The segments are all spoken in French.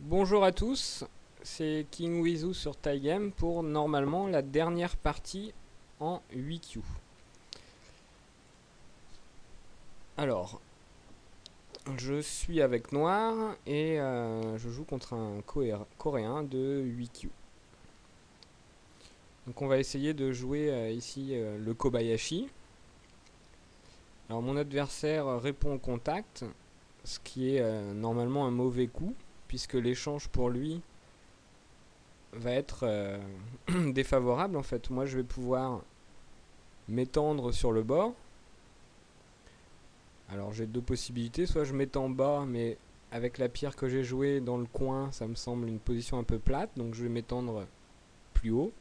Bonjour à tous, c'est King Wizu sur Taigame pour normalement la dernière partie en 8Q. Alors, je suis avec Noir et je joue contre un coréen de 8Q. Donc on va essayer de jouer ici le Kobayashi. Alors mon adversaire répond au contact, ce qui est normalement un mauvais coup, puisque l'échange pour lui va être défavorable en fait. Moi je vais pouvoir m'étendre sur le bord. Alors j'ai deux possibilités, soit je m'étends bas, mais avec la pierre que j'ai jouée dans le coin, ça me semble une position un peu plate, donc je vais m'étendre plus haut.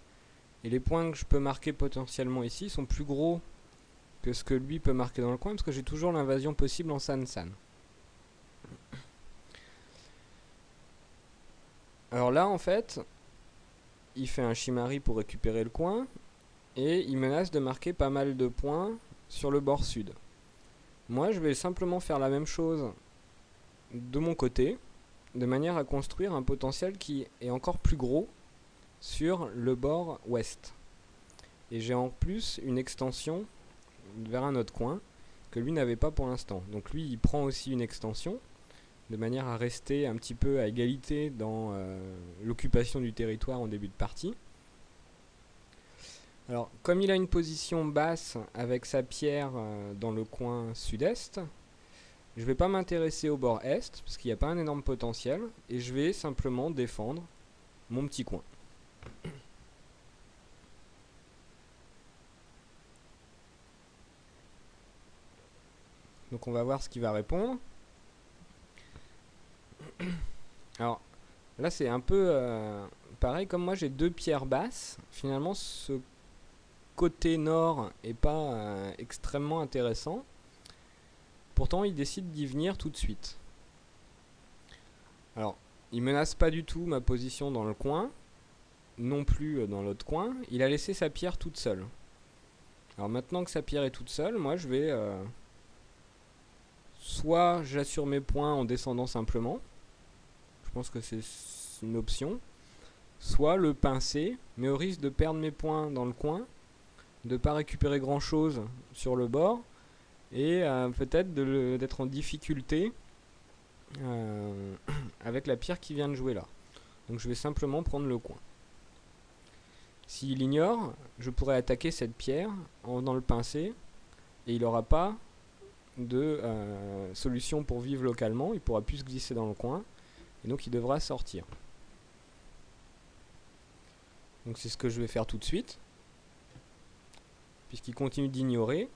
Et les points que je peux marquer potentiellement ici sont plus gros que ce que lui peut marquer dans le coin, parce que j'ai toujours l'invasion possible en San-San. Alors là en fait, il fait un Shimari pour récupérer le coin, et il menace de marquer pas mal de points sur le bord sud. Moi je vais simplement faire la même chose de mon côté, de manière à construire un potentiel qui est encore plus gros sur le bord ouest. Et j'ai en plus une extension vers un autre coin que lui n'avait pas pour l'instant. Donc lui il prend aussi une extension de manière à rester un petit peu à égalité dans l'occupation du territoire en début de partie. Alors comme il a une position basse avec sa pierre dans le coin sud-est, je ne vais pas m'intéresser au bord est parce qu'il n'y a pas un énorme potentiel et je vais simplement défendre mon petit coin. Donc on va voir ce qu'il va répondre. Alors là c'est un peu pareil, comme moi j'ai deux pierres basses, finalement ce côté nord est pas extrêmement intéressant. Pourtant il décide d'y venir tout de suite. Alors il menace pas du tout ma position dans le coin, non plus dans l'autre coin, il a laissé sa pierre toute seule. Alors maintenant que sa pierre est toute seule, moi je vais soit j'assure mes points en descendant simplement, je pense que c'est une option, soit le pincer, mais au risque de perdre mes points dans le coin, de ne pas récupérer grand chose sur le bord, et peut-être d'être en difficulté avec la pierre qui vient de jouer là. Donc je vais simplement prendre le coin. S'il ignore, je pourrais attaquer cette pierre dans le pincer, et il n'aura pas de solution pour vivre localement, il pourra plus se glisser dans le coin, et donc il devra sortir. Donc c'est ce que je vais faire tout de suite, puisqu'il continue d'ignorer.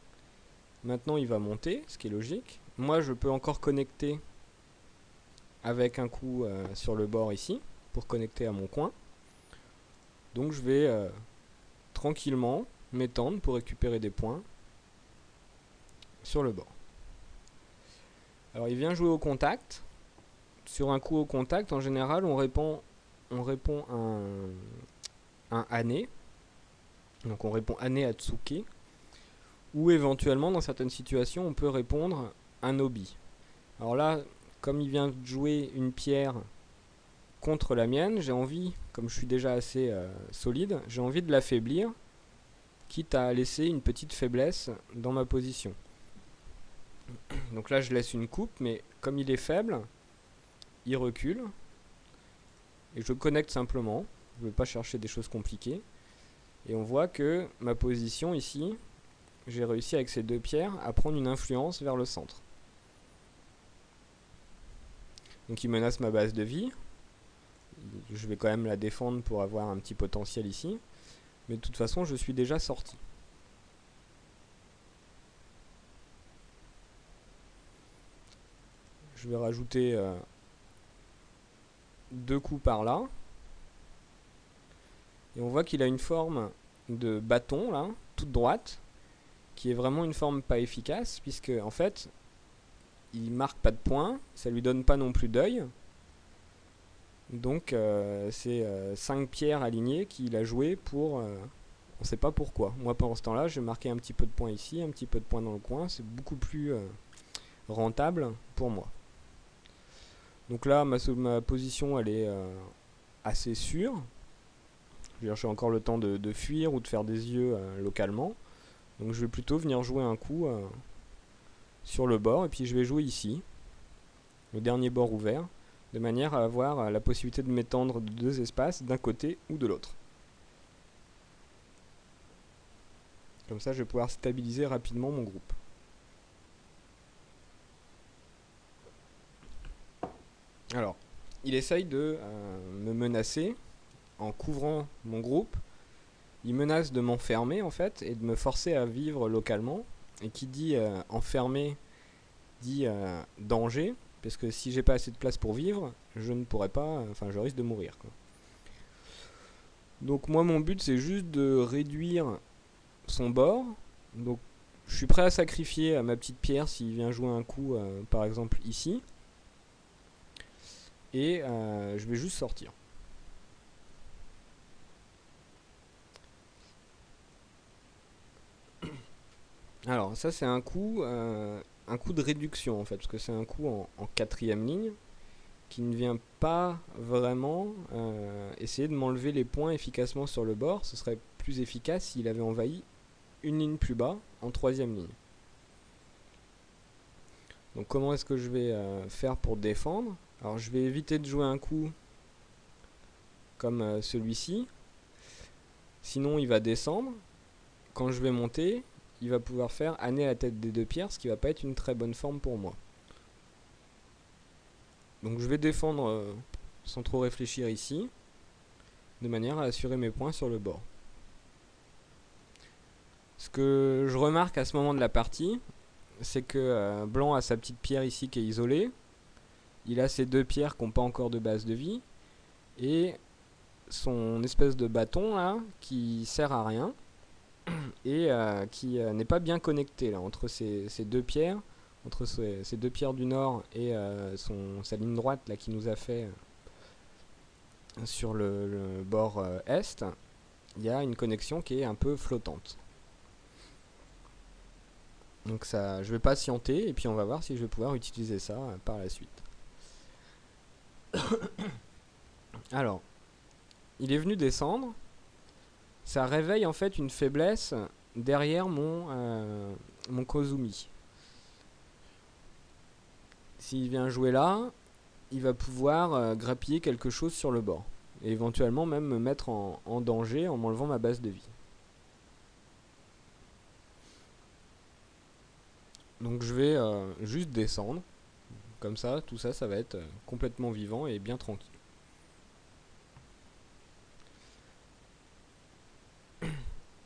Maintenant il va monter, ce qui est logique. Moi je peux encore connecter avec un coup sur le bord ici, pour connecter à mon coin. Donc je vais tranquillement m'étendre pour récupérer des points sur le bord. Alors il vient jouer au contact. Sur un coup au contact, en général on répond un Ane. Donc on répond Ane à Tsuke. Ou éventuellement dans certaines situations on peut répondre un Obi. Alors là, comme il vient de jouer une pierre contre la mienne, j'ai envie, comme je suis déjà assez solide, j'ai envie de l'affaiblir, quitte à laisser une petite faiblesse dans ma position. Donc là je laisse une coupe, mais comme il est faible, il recule, et je connecte simplement, je ne vais pas chercher des choses compliquées, et on voit que ma position ici, j'ai réussi avec ces deux pierres à prendre une influence vers le centre. Donc il menace ma base de vie, je vais quand même la défendre pour avoir un petit potentiel ici, mais de toute façon je suis déjà sorti. Je vais rajouter deux coups par là, et on voit qu'il a une forme de bâton là, toute droite, qui est vraiment une forme pas efficace, puisque en fait il marque pas de points, ça lui donne pas non plus d'œil. Donc c'est 5 pierres alignées qu'il a joué pour on sait pas pourquoi. Moi pendant ce temps là j'ai marqué un petit peu de points ici, un petit peu de points dans le coin, c'est beaucoup plus rentable pour moi. Donc là, ma position, elle est assez sûre. Je veux dire, j'ai encore le temps de fuir ou de faire des yeux localement. Donc je vais plutôt venir jouer un coup sur le bord, et puis je vais jouer ici, le dernier bord ouvert, de manière à avoir la possibilité de m'étendre de 2 espaces d'un côté ou de l'autre. Comme ça, je vais pouvoir stabiliser rapidement mon groupe. Alors, il essaye de me menacer en couvrant mon groupe. Il menace de m'enfermer en fait et de me forcer à vivre localement. Et qui dit enfermer dit danger, parce que si j'ai pas assez de place pour vivre, je ne pourrai pas, enfin je risque de mourir, quoi. Donc moi mon but c'est juste de réduire son bord. Donc je suis prêt à sacrifier ma petite pierre s'il vient jouer un coup par exemple ici. Et je vais juste sortir. Alors ça c'est un coup de réduction en fait, parce que c'est un coup en quatrième ligne qui ne vient pas vraiment essayer de m'enlever les points efficacement sur le bord. Ce serait plus efficace s'il avait envahi une ligne plus bas en troisième ligne. Donc comment est-ce que je vais faire pour défendre? Alors je vais éviter de jouer un coup comme celui-ci. Sinon il va descendre. Quand je vais monter, il va pouvoir faire âner la tête des 2 pierres, ce qui va pas être une très bonne forme pour moi. Donc je vais défendre sans trop réfléchir ici, de manière à assurer mes points sur le bord. Ce que je remarque à ce moment de la partie, c'est que Blanc a sa petite pierre ici qui est isolée. Il a ces 2 pierres qui n'ont pas encore de base de vie. Et son espèce de bâton là, qui sert à rien. Et qui n'est pas bien connecté là, entre ces 2 pierres. Entre ces 2 pierres du nord et sa ligne droite là, qui nous a fait sur le bord est. Il y a une connexion qui est un peu flottante. Donc ça, je vais patienter et puis on va voir si je vais pouvoir utiliser ça par la suite. Alors, il est venu descendre. Ça réveille en fait une faiblesse derrière mon Kozumi. S'il vient jouer là, il va pouvoir grappiller quelque chose sur le bord. Et éventuellement même me mettre en danger en m'enlevant ma base de vie. Donc je vais juste descendre. Comme ça, tout ça, ça va être complètement vivant et bien tranquille.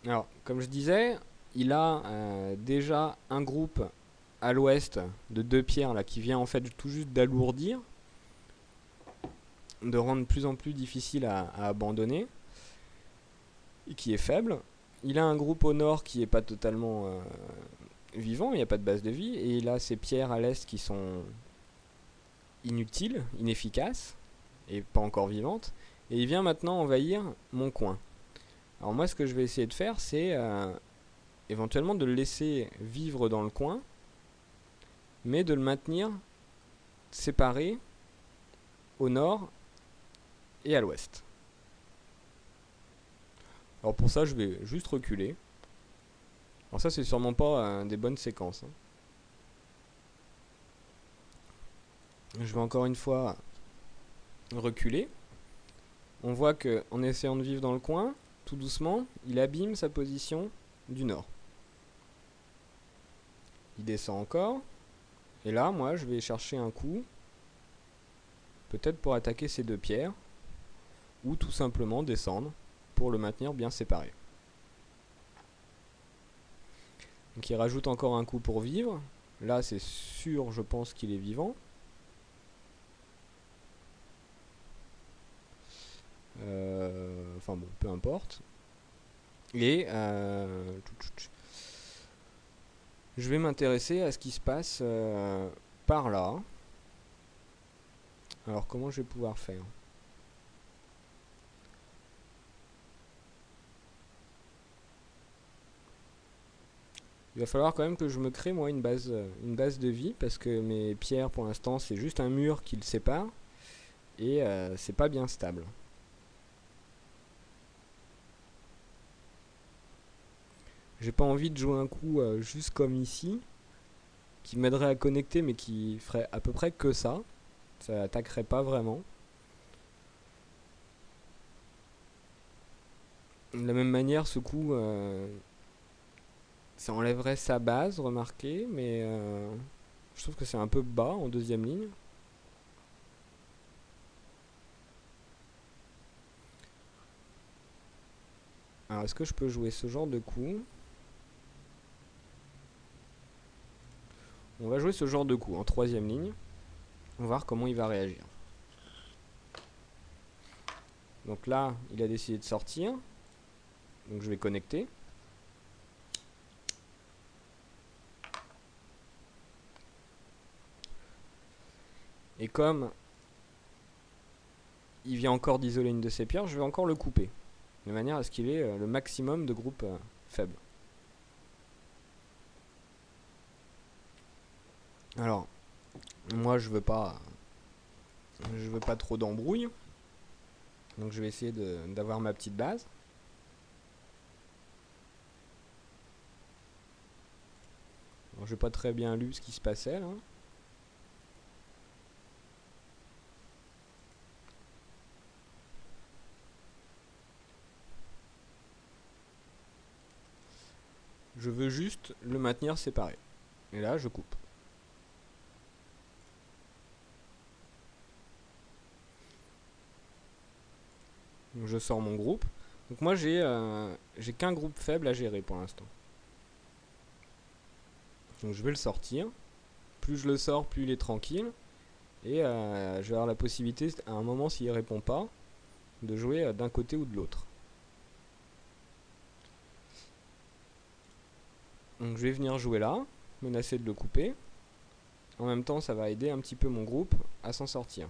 Alors, comme je disais, il a déjà un groupe à l'ouest de 2 pierres là, qui vient en fait tout juste d'alourdir, de rendre de plus en plus difficile à abandonner, et qui est faible. Il a un groupe au nord qui n'est pas totalement vivant, il n'y a pas de base de vie, et il a ces pierres à l'est qui sont inutiles, inefficaces, et pas encore vivantes, et il vient maintenant envahir mon coin. Alors moi ce que je vais essayer de faire c'est éventuellement de le laisser vivre dans le coin, mais de le maintenir séparé au nord et à l'ouest. Alors pour ça je vais juste reculer. Alors ça c'est sûrement pas des bonnes séquences, hein. Je vais encore une fois reculer. On voit que en essayant de vivre dans le coin, tout doucement, il abîme sa position du nord. Il descend encore. Et là, moi, je vais chercher un coup. Peut-être pour attaquer ces 2 pierres. Ou tout simplement descendre pour le maintenir bien séparé. Donc il rajoute encore un coup pour vivre. Là, c'est sûr, je pense qu'il est vivant. Enfin bon, peu importe. Et je vais m'intéresser à ce qui se passe par là. Alors comment je vais pouvoir faire? Il va falloir quand même que je me crée moi une base de vie, parce que mes pierres pour l'instant c'est juste un mur qui le sépare, et c'est pas bien stable. J'ai pas envie de jouer un coup juste comme ici, qui m'aiderait à connecter mais qui ferait à peu près que ça. Ça attaquerait pas vraiment. De la même manière, ce coup, ça enlèverait sa base, remarquez, mais je trouve que c'est un peu bas en deuxième ligne. Alors, est-ce que je peux jouer ce genre de coup? On va jouer ce genre de coup en troisième ligne. On va voir comment il va réagir. Donc là, il a décidé de sortir. Donc je vais connecter. Et comme il vient encore d'isoler une de ses pierres, je vais encore le couper. De manière à ce qu'il ait le maximum de groupes faibles. Alors, moi je veux pas trop d'embrouille. Donc je vais essayer d'avoir ma petite base. J'ai pas très bien lu ce qui se passait là. Je veux juste le maintenir séparé. Et là, je coupe. Donc je sors mon groupe. Donc moi, j'ai qu'un groupe faible à gérer pour l'instant. Donc je vais le sortir. Plus je le sors, plus il est tranquille. Et je vais avoir la possibilité, à un moment, s'il répond pas, de jouer d'un côté ou de l'autre. Donc je vais venir jouer là, menacer de le couper. En même temps, ça va aider un petit peu mon groupe à s'en sortir.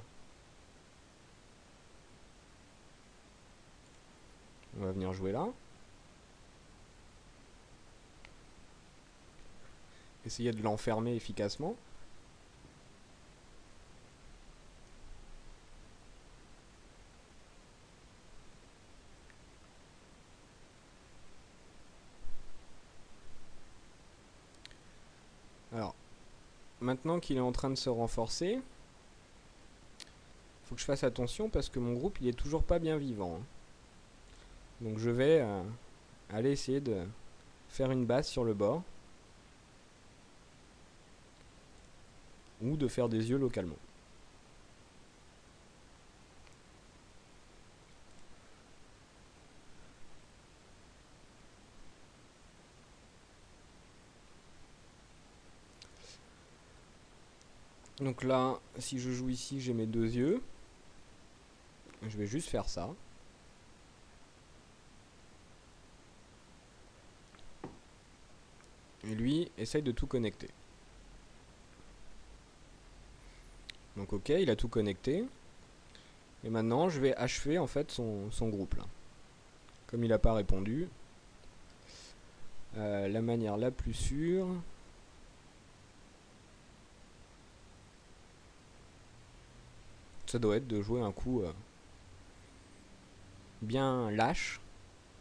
On va venir jouer là. Essayer de l'enfermer efficacement. Alors, maintenant qu'il est en train de se renforcer, faut que je fasse attention parce que mon groupe il est toujours pas bien vivant. Donc je vais aller essayer de faire une base sur le bord. Ou de faire des yeux localement. Donc là, si je joue ici, j'ai mes deux yeux. Je vais juste faire ça. Et lui, essaye de tout connecter. Donc ok, il a tout connecté. Et maintenant, je vais achever en fait son groupe là. Comme il n'a pas répondu, la manière la plus sûre, ça doit être de jouer un coup bien lâche,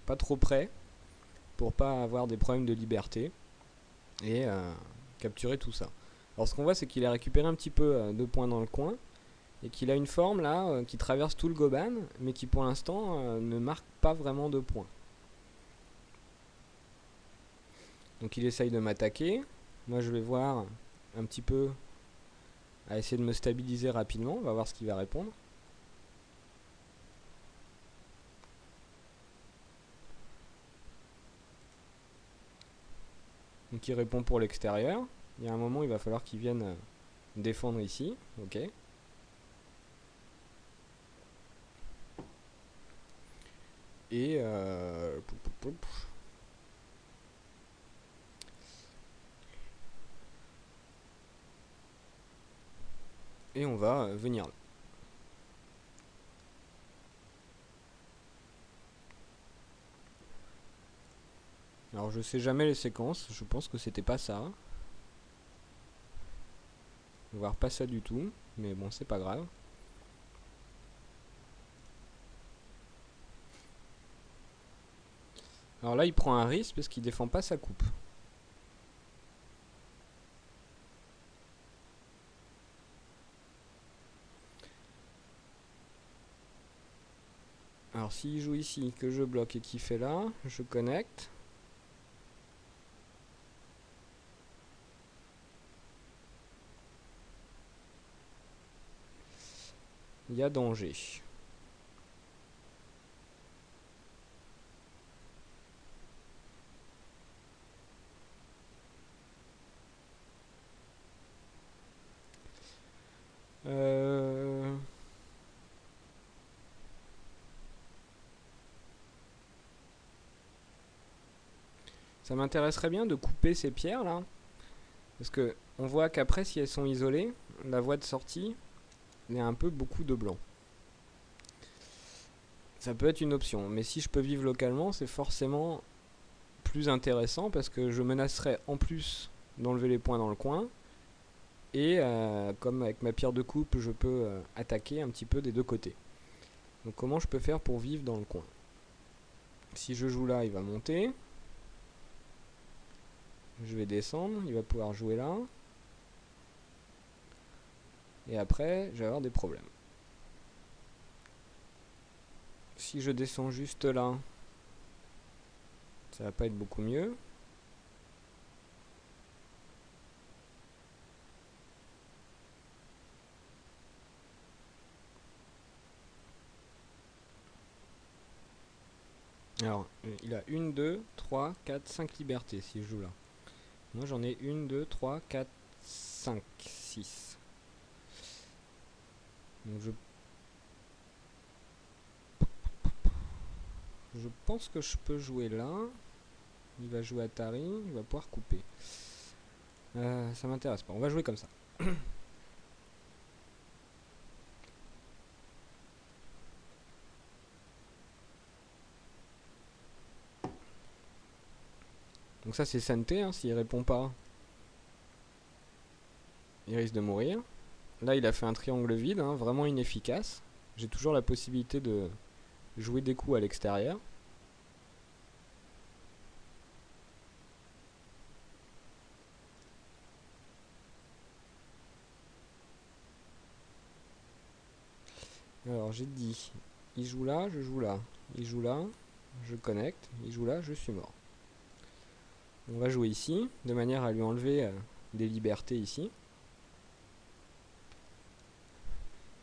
pas trop près, pour pas avoir des problèmes de liberté, et capturer tout ça. Alors ce qu'on voit, c'est qu'il a récupéré un petit peu de points dans le coin, et qu'il a une forme là qui traverse tout le goban, mais qui pour l'instant ne marque pas vraiment de points. Donc il essaye de m'attaquer. Moi je vais voir un petit peu à essayer de me stabiliser rapidement. On va voir ce qu'il va répondre. Donc il répond pour l'extérieur. Il y a un moment il va falloir qu'il vienne défendre ici. Ok. Et et on va venir là. Alors je sais jamais les séquences, je pense que c'était pas ça. Voire pas ça du tout, mais bon c'est pas grave. Alors là il prend un risque parce qu'il défend pas sa coupe. Alors s'il joue ici, que je bloque et qu'il fait là, je connecte. Il y a danger. Ça m'intéresserait bien de couper ces pierres là. Parce que on voit qu'après si elles sont isolées, la voie de sortie, il y a un peu beaucoup de blanc. Ça peut être une option, mais si je peux vivre localement, c'est forcément plus intéressant parce que je menacerais en plus d'enlever les points dans le coin. Et comme avec ma pierre de coupe, je peux attaquer un petit peu des deux côtés. Donc comment je peux faire pour vivre dans le coin? Si je joue là, il va monter. Je vais descendre, il va pouvoir jouer là. Et après, je vais avoir des problèmes. Si je descends juste là, ça va pas être beaucoup mieux. Alors, il a 1, 2, 3, 4, 5 libertés si je joue là. Moi j'en ai 1, 2, 3, 4, 5, 6. Donc je pense que je peux jouer là. Il va jouer Atari, il va pouvoir couper. Ça m'intéresse pas, on va jouer comme ça. Donc ça c'est santé, hein, s'il répond pas, il risque de mourir. Là il a fait un triangle vide, hein, vraiment inefficace. J'ai toujours la possibilité de jouer des coups à l'extérieur. Alors j'ai dit, il joue là, je joue là. Il joue là, je connecte. Il joue là, je suis mort. On va jouer ici, de manière à lui enlever des libertés ici.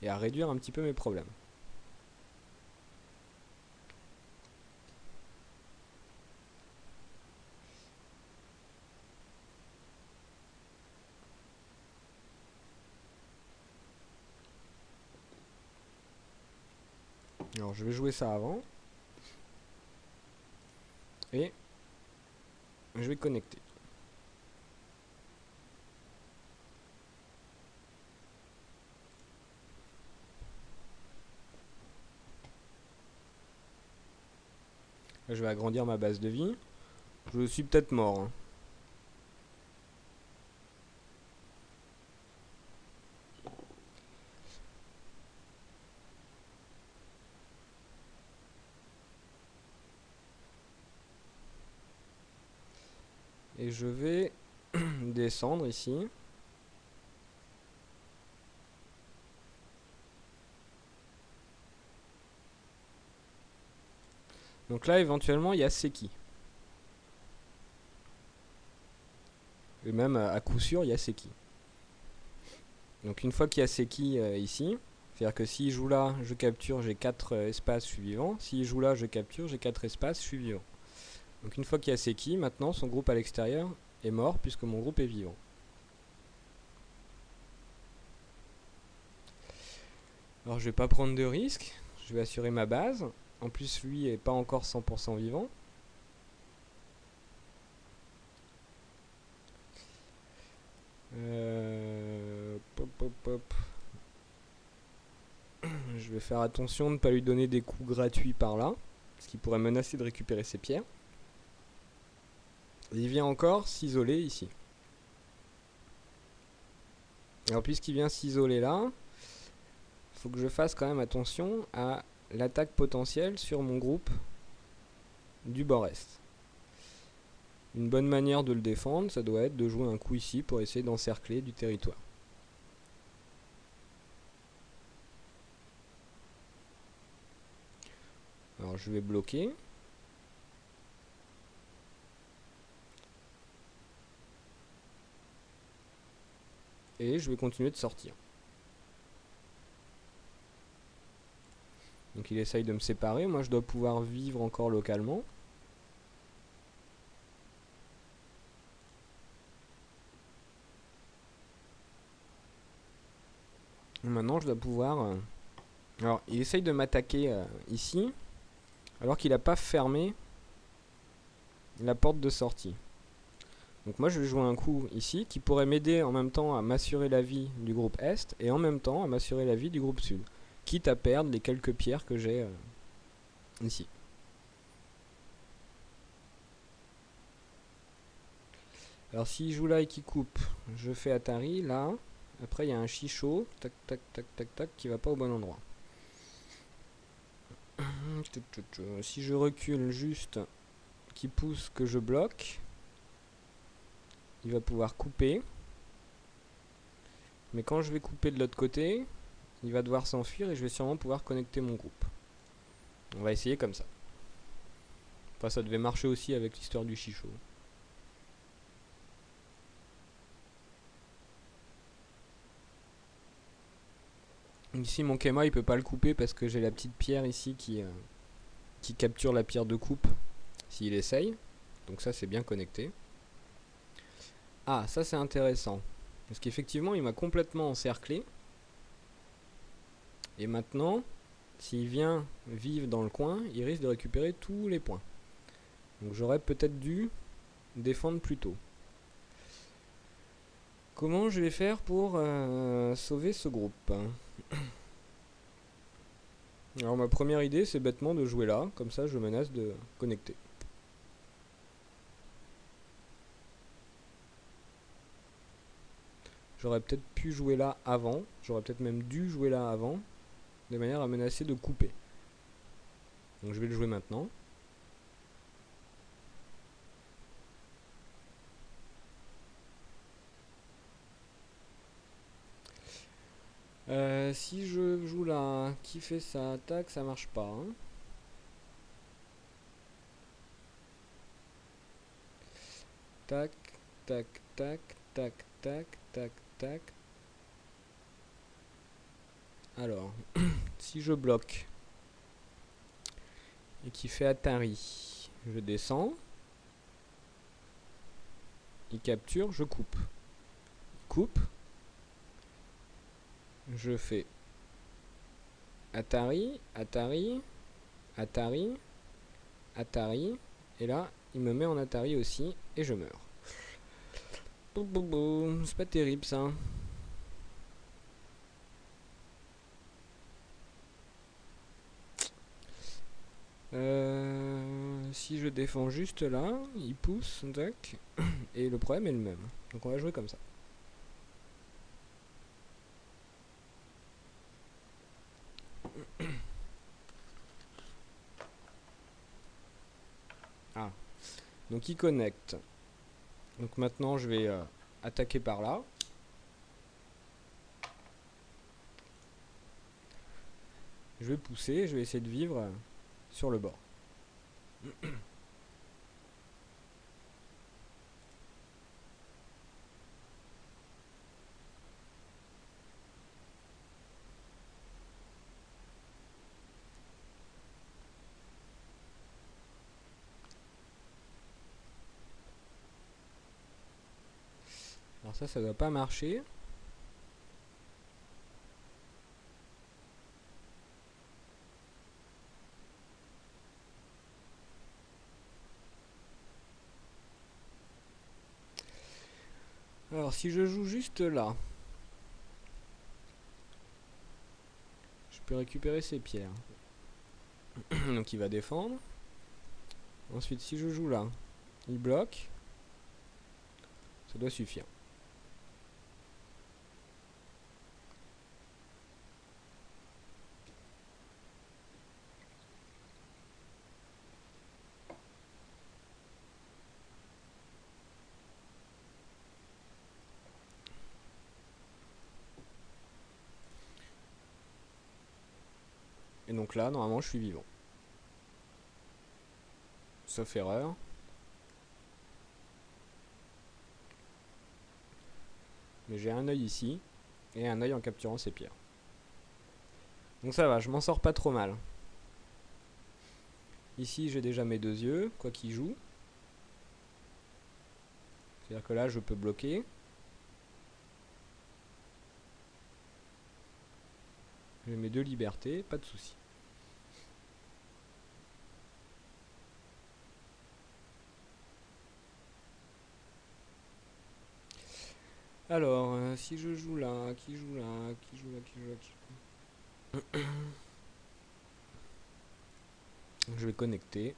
Et à réduire un petit peu mes problèmes. Alors je vais jouer ça avant. Et je vais connecter. Là, je vais agrandir ma base de vie. Je suis peut-être mort. Hein. Et je vais descendre ici. Donc là, éventuellement, il y a Seki. Et même à coup sûr, il y a Seki. Donc une fois qu'il y a Seki ici, c'est-à-dire que s'il joue là, je capture, j'ai 4 espaces, je suis vivant. S'il joue là, je capture, j'ai 4 espaces, je suis vivant. Donc une fois qu'il y a Seki, maintenant son groupe à l'extérieur est mort puisque mon groupe est vivant. Alors je vais pas prendre de risques, je vais assurer ma base. En plus lui est pas encore 100% vivant. Pop, pop, pop. Je vais faire attention de ne pas lui donner des coups gratuits par là, ce qui pourrait menacer de récupérer ses pierres. Et il vient encore s'isoler ici. Alors puisqu'il vient s'isoler là, il faut que je fasse quand même attention à l'attaque potentielle sur mon groupe du bord-est. Une bonne manière de le défendre, ça doit être de jouer un coup ici pour essayer d'encercler du territoire. Alors je vais bloquer. Et je vais continuer de sortir. Donc il essaye de me séparer, moi je dois pouvoir vivre encore localement. Maintenant je dois pouvoir... Alors il essaye de m'attaquer ici, alors qu'il n'a pas fermé la porte de sortie. Donc moi je vais jouer un coup ici, qui pourrait m'aider en même temps à m'assurer la vie du groupe Est, et en même temps à m'assurer la vie du groupe Sud. Quitte à perdre les quelques pierres que j'ai ici. Alors s'il joue là et qu'il coupe, je fais Atari, là. Après il y a un chichot, tac tac tac tac tac, qui va pas au bon endroit. Si je recule juste, qui pousse que je bloque, il va pouvoir couper. Mais quand je vais couper de l'autre côté, il va devoir s'enfuir et je vais sûrement pouvoir connecter mon groupe. On va essayer comme ça. Enfin ça devait marcher aussi avec l'histoire du chichot. Ici mon Kema il peut pas le couper parce que j'ai la petite pierre ici qui capture la pierre de coupe s'il essaye. Donc ça c'est bien connecté. Ah ça c'est intéressant. Parce qu'effectivement il m'a complètement encerclé. Et maintenant, s'il vient vivre dans le coin, il risque de récupérer tous les points. Donc j'aurais peut-être dû défendre plus tôt. Comment je vais faire pour sauver ce groupe? Alors ma première idée c'est bêtement de jouer là, comme ça je menace de connecter. J'aurais peut-être pu jouer là avant, j'aurais peut-être même dû jouer là avant, de manière à menacer de couper. Donc je vais le jouer maintenant. Si je joue là, qui fait sa attaque, ça marche pas. Hein. Tac, tac, tac, tac, tac, tac, tac. Alors, si je bloque et qui fait Atari, je descends. Il capture, je coupe. Il coupe. Je fais Atari, Atari, Atari, Atari. Et là, il me met en Atari aussi et je meurs. C'est pas terrible ça. Si je défends juste là, il pousse, tac, et le problème est le même. Donc on va jouer comme ça. Ah, donc il connecte. Donc maintenant je vais attaquer par là. Je vais pousser, je vais essayer de vivre sur le bord. Alors ça doit pas marcher. Alors si je joue juste là, je peux récupérer ces pierres. Donc il va défendre. Ensuite si je joue là, il bloque. Ça doit suffire. Et donc là, normalement, je suis vivant. Sauf erreur. Mais j'ai un œil ici, et un œil en capturant ces pierres. Donc ça va, je m'en sors pas trop mal. Ici, j'ai déjà mes 2 yeux, quoi qu'il joue. C'est-à-dire que là, je peux bloquer. J'ai mes 2 libertés, pas de souci. Alors, si je joue là, qui joue là, qui joue là, qui joue là, qui joue là. Je vais connecter.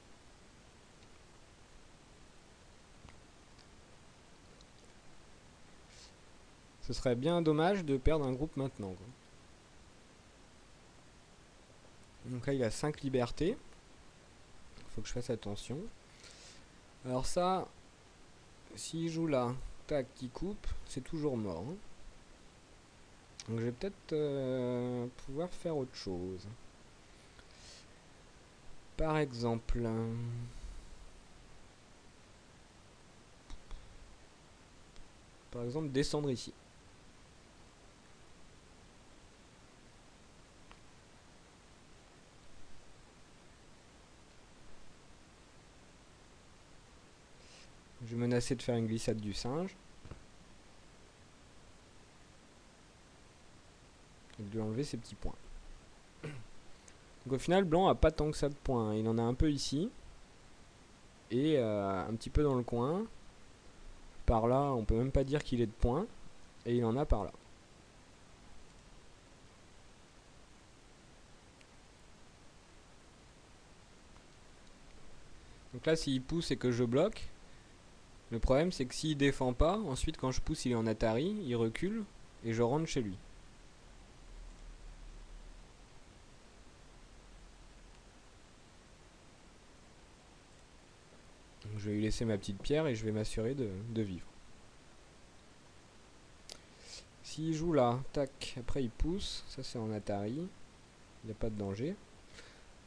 Ce serait bien dommage de perdre un groupe maintenant, quoi. Donc là, il a 5 libertés. Faut que je fasse attention. Alors ça, s'il joue là, tac, qui coupe, c'est toujours mort. Hein. Donc je vais peut-être pouvoir faire autre chose. Par exemple... descendre ici. Je vais menacer de faire une glissade du singe. Et de lui enlever ses petits points. Donc au final, blanc a pas tant que ça de points. Il en a un peu ici. Et un petit peu dans le coin. Par là, on peut même pas dire qu'il est de points. Et il en a par là. Donc là, s'il pousse et que je bloque, le problème c'est que s'il défend pas, ensuite quand je pousse il est en Atari, il recule et je rentre chez lui. Donc je vais lui laisser ma petite pierre et je vais m'assurer de vivre. S'il joue là, tac, après il pousse, ça c'est en Atari, il n'y a pas de danger.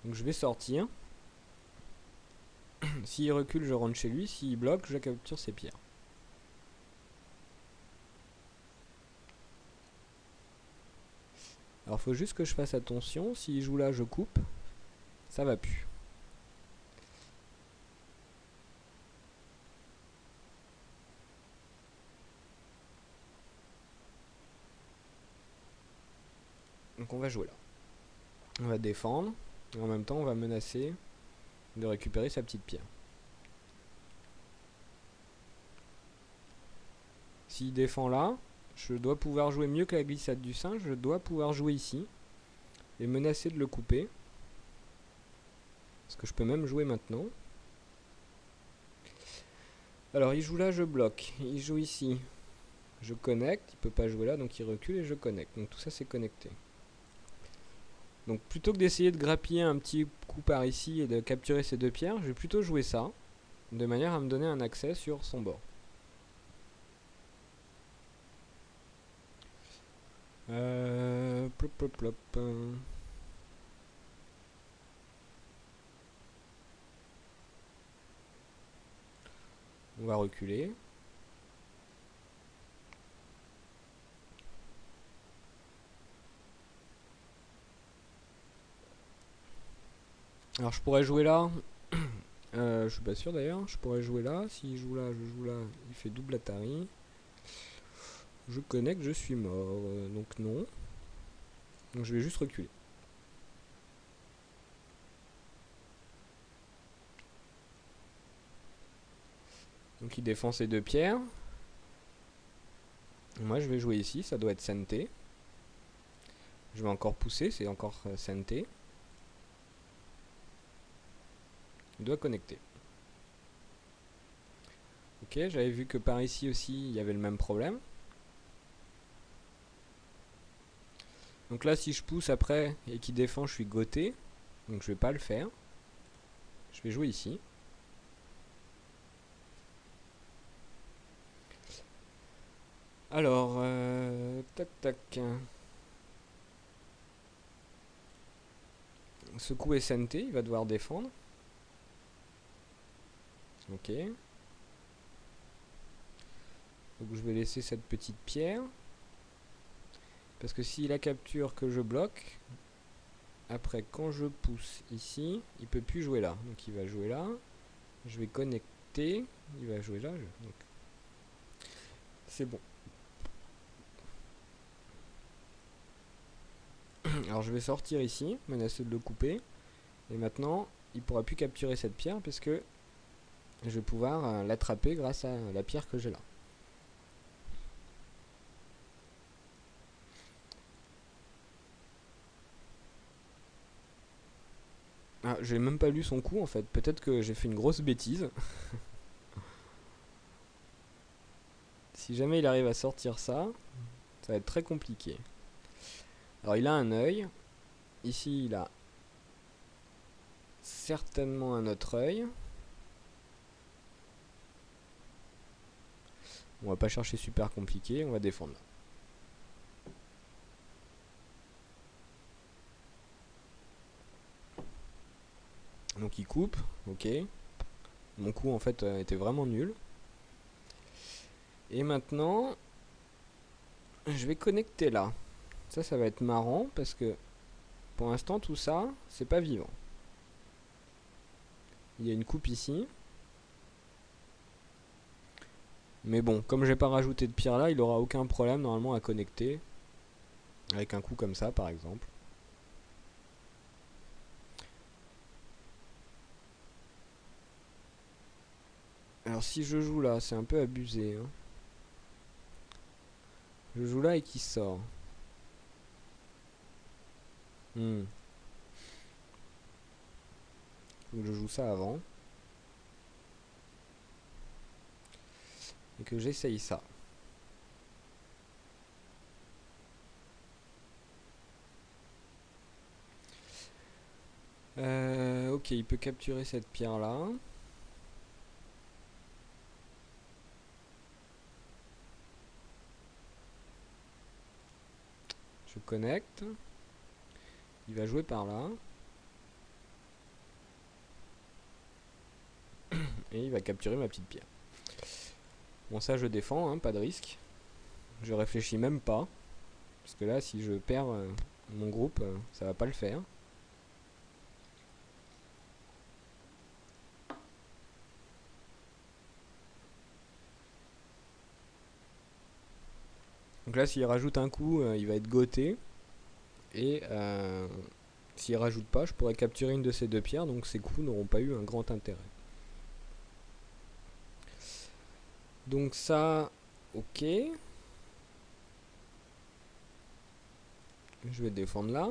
Donc je vais sortir. S'il recule, je rentre chez lui. S'il bloque, je capture ses pierres. Alors faut juste que je fasse attention. S'il joue là, je coupe. Ça va plus. Donc on va jouer là. On va défendre. Et en même temps, on va menacer de récupérer sa petite pierre. S'il défend là, je dois pouvoir jouer mieux que la glissade du singe. Je dois pouvoir jouer ici. Et menacer de le couper. Parce que je peux même jouer maintenant. Alors il joue là, je bloque. Il joue ici. Je connecte. Il peut pas jouer là, donc il recule et je connecte. Donc tout ça c'est connecté. Donc plutôt que d'essayer de grappiller un petit coup par ici et de capturer ces 2 pierres, je vais plutôt jouer ça. De manière à me donner un accès sur son bord. Plop, plop, plop. On va reculer. Alors je pourrais jouer là. Je suis pas sûr d'ailleurs. Je pourrais jouer là. S'il joue là, je joue là. Il fait double Atari. Je connecte, je suis mort. Donc non. Donc je vais juste reculer. Donc il défend ses 2 pierres. Moi je vais jouer ici, ça doit être Santé. Je vais encore pousser, c'est encore Santé. Il doit connecter. Ok, j'avais vu que par ici aussi il y avait le même problème. Donc là si je pousse après et qu'il défend je suis goté. Donc je vais pas le faire. Je vais jouer ici. Alors, tac tac. Ce coup SNT, il va devoir défendre. Ok. Donc je vais laisser cette petite pierre. Parce que s'il la capture que je bloque, après quand je pousse ici, il peut plus jouer là. Donc il va jouer là. Je vais connecter. Il va jouer là. Donc c'est bon. Alors je vais sortir ici, menacer de le couper. Et maintenant, il ne pourra plus capturer cette pierre parce que je vais pouvoir l'attraper grâce à la pierre que j'ai là. Ah, j'ai même pas lu son coup en fait. Peut-être que j'ai fait une grosse bêtise. Si jamais il arrive à sortir ça, ça va être très compliqué. Alors il a un œil. Ici il a certainement un autre œil. On va pas chercher super compliqué, on va défendre. Donc il coupe, ok. Mon coup en fait était vraiment nul. Et maintenant, je vais connecter là. Ça va être marrant parce que pour l'instant tout ça, c'est pas vivant. Il y a une coupe ici. Mais bon, comme j'ai pas rajouté de pierre là, il aura aucun problème normalement à connecter. Avec un coup comme ça par exemple. Alors si je joue là, c'est un peu abusé. Hein. Je joue là et qu'il sort. Faut que je joue ça avant. Et que j'essaye ça. Ok, il peut capturer cette pierre là. Je connecte. Il va jouer par là. Et il va capturer ma petite pierre. Bon ça je défends, hein, pas de risque. Je réfléchis même pas. Parce que là si je perds mon groupe, ça va pas le faire. Donc là s'il rajoute un coup, il va être goté. Et s'il rajoute pas, je pourrais capturer une de ces deux pierres. Donc ces coups n'auront pas eu un grand intérêt. Donc ça, ok. Je vais défendre là.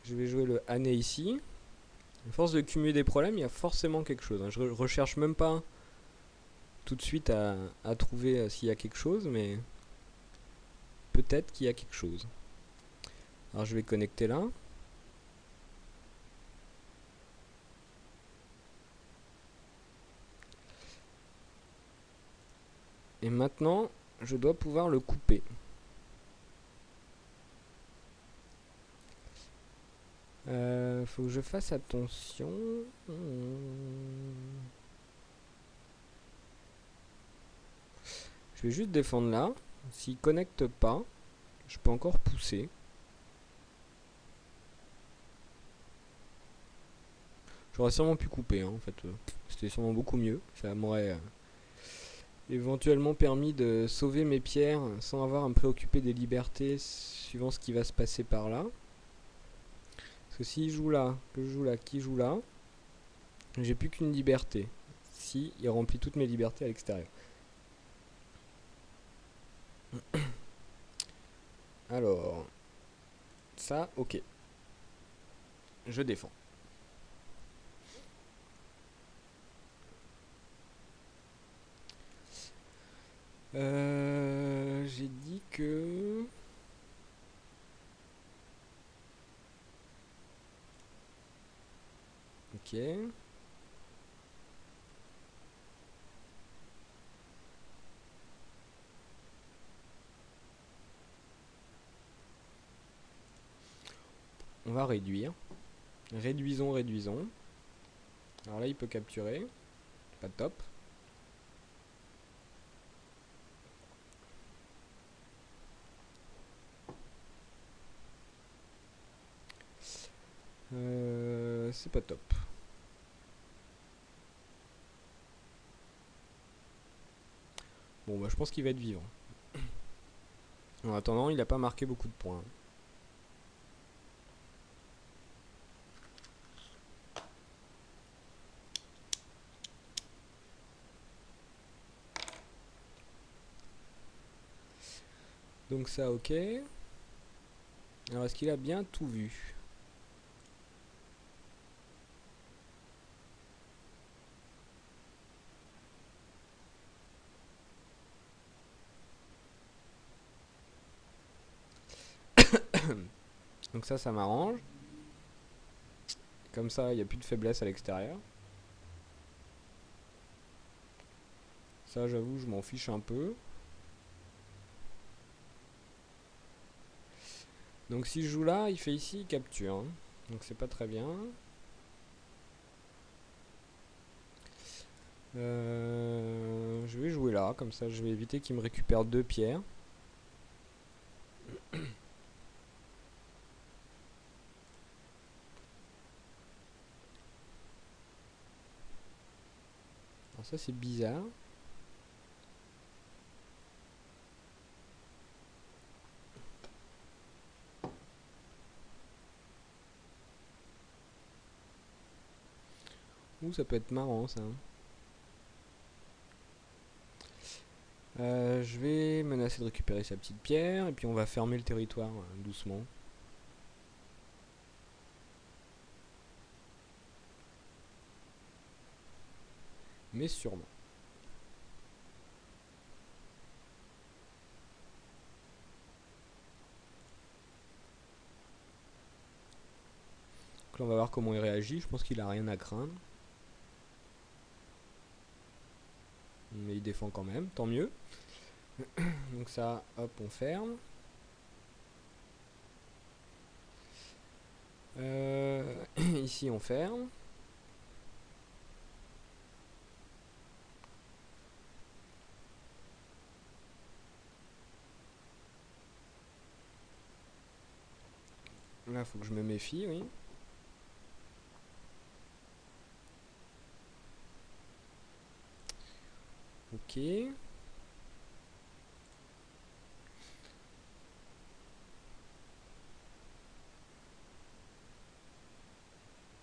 Je vais jouer le Hané ici. À force de cumuler des problèmes, il y a forcément quelque chose. Hein. Je recherche même pas tout de suite à trouver s'il y a quelque chose, mais peut-être qu'il y a quelque chose. Alors je vais connecter là. Et maintenant, je dois pouvoir le couper. Faut que je fasse attention. Je vais juste défendre là. S'il connecte pas, je peux encore pousser. J'aurais sûrement pu couper, hein, en fait. C'était sûrement beaucoup mieux. Ça m'aurait éventuellement permis de sauver mes pierres sans avoir à me préoccuper des libertés suivant ce qui va se passer par là. Parce que s'il joue là, que je joue là, qui joue là, j'ai plus qu'une liberté. Si il remplit toutes mes libertés à l'extérieur. Alors, ça, ok. Je défends. J'ai dit que... Ok. On va réduire. Réduisons, réduisons. Alors là, il peut capturer. Pas top. C'est pas top. Bon, bah, je pense qu'il va être vivant. En attendant, il n'a pas marqué beaucoup de points. Donc ça, ok. Alors, est-ce qu'il a bien tout vu? Donc ça m'arrange. Comme ça, il n'y a plus de faiblesse à l'extérieur. Ça, j'avoue, je m'en fiche un peu. Donc si je joue là, il fait ici, il capture. Hein. Donc c'est pas très bien. Je vais jouer là, comme ça je vais éviter qu'il me récupère 2 pierres. Alors ça c'est bizarre. Ouh, ça peut être marrant ça. Je vais menacer de récupérer sa petite pierre et puis on va fermer le territoire doucement. Mais sûrement. Donc là on va voir comment il réagit. Je pense qu'il a rien à craindre. Mais il défend quand même, tant mieux. Donc ça, hop, on ferme. Ici on ferme. Là faut que je me méfie, oui. Ok.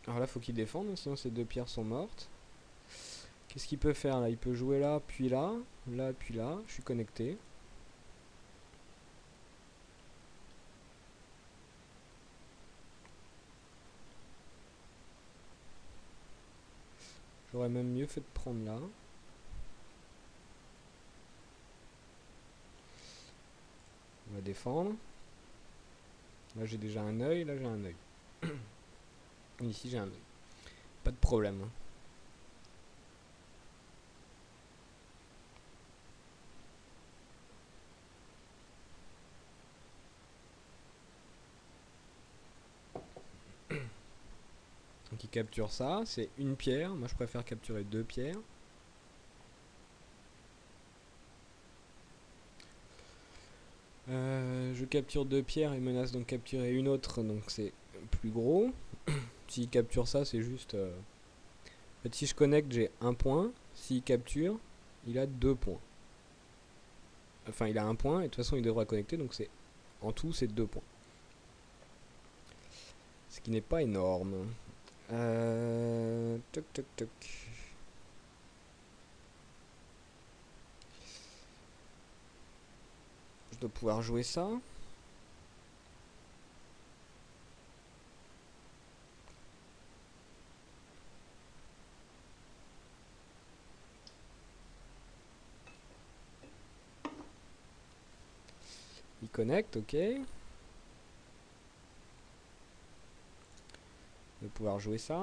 Alors là faut qu'il défende, sinon ces 2 pierres sont mortes. Qu'est-ce qu'il peut faire là? Il peut jouer là, puis là, là, puis là. Je suis connecté. J'aurais même mieux fait de prendre là. On va défendre. Là j'ai déjà un œil, là j'ai un œil. Ici j'ai un œil. Pas de problème. Donc il capture ça, c'est une pierre. Moi je préfère capturer 2 pierres. Je capture 2 pierres et menace donc capturer une autre, donc c'est plus gros. S'il capture ça, c'est juste... En fait, si je connecte, j'ai 1 point. S'il capture, il a 2 points. Enfin, il a 1 point, et de toute façon, il devra connecter, donc c'est en tout, c'est 2 points. Ce qui n'est pas énorme. Toc, toc, toc. Je dois pouvoir jouer ça. connect, ok. Je vais pouvoir jouer ça.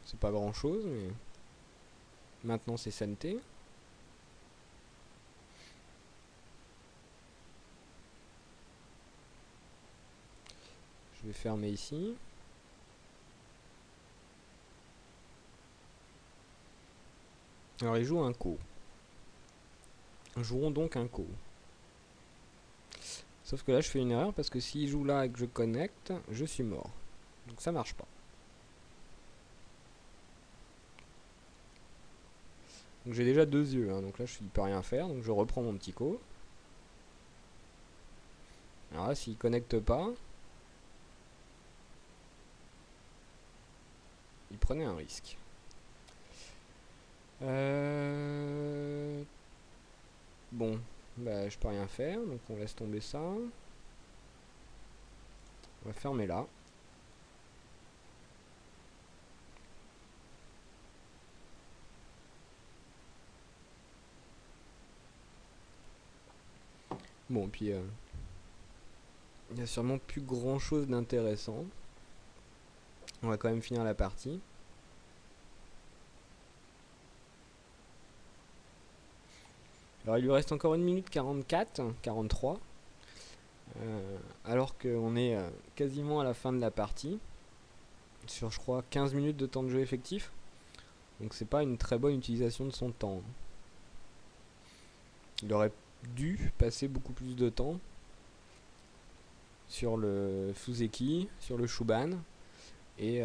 C'est pas grand chose, mais maintenant c'est santé. Je vais fermer ici. Alors ils jouent un co. Joueront donc un co. Sauf que là je fais une erreur parce que s'ils jouent là et que je connecte, je suis mort. Donc ça marche pas. Donc j'ai déjà 2 yeux, hein, donc là il peut rien faire, donc je reprends mon petit co. Alors là s'il connecte pas, il prenait un risque. Bon, bah je peux rien faire, donc on laisse tomber ça. On va fermer là. Bon, puis il n'y a sûrement plus grand chose d'intéressant. On va quand même finir la partie. Alors il lui reste encore 1 minute 44, 43. Alors qu'on est quasiment à la fin de la partie. Sur je crois 15 minutes de temps de jeu effectif. Donc c'est pas une très bonne utilisation de son temps. Il aurait dû passer beaucoup plus de temps sur le Fuseki, sur le Shuban, et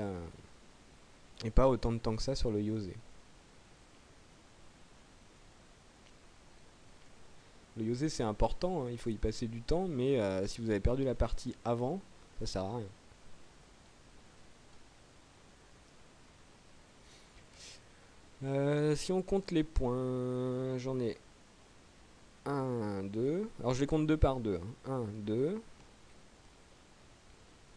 pas autant de temps que ça sur le Yose. Le Yose c'est important, hein, il faut y passer du temps, mais si vous avez perdu la partie avant, ça sert à rien. Si on compte les points, j'en ai 1, 2. Alors je les compte 2 par 2. 1, 2,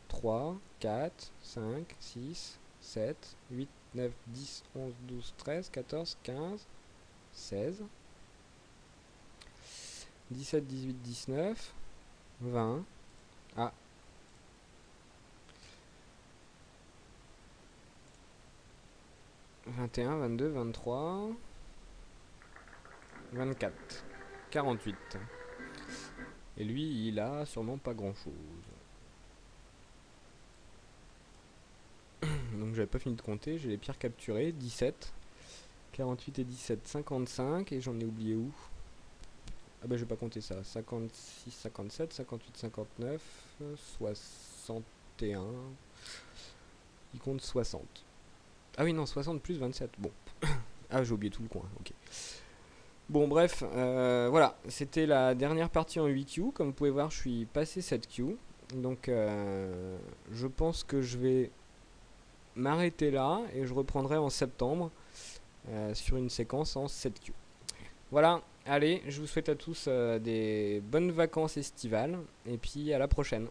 3, 4, 5, 6, 7, 8, 9, 10, 11, 12, 13, 14, 15, 16, 17, 18, 19, 20. Ah. 21, 22, 23, 24, 48. Et lui, il a sûrement pas grand chose. Donc j'avais pas fini de compter, j'ai les pierres capturées, 17, 48 et 17, 55, et j'en ai oublié où? Ah bah je vais pas compter ça, 56, 57, 58, 59, 61, il compte 60. Ah oui non, 60 plus 27, bon. Ah j'ai oublié tout le coin, ok. Bon bref, voilà, c'était la dernière partie en 8 queues. Comme vous pouvez voir, je suis passé cette queue. Donc je pense que je vais m'arrêter là et je reprendrai en septembre sur une séquence en 7 queues. Voilà, allez, je vous souhaite à tous des bonnes vacances estivales et puis à la prochaine.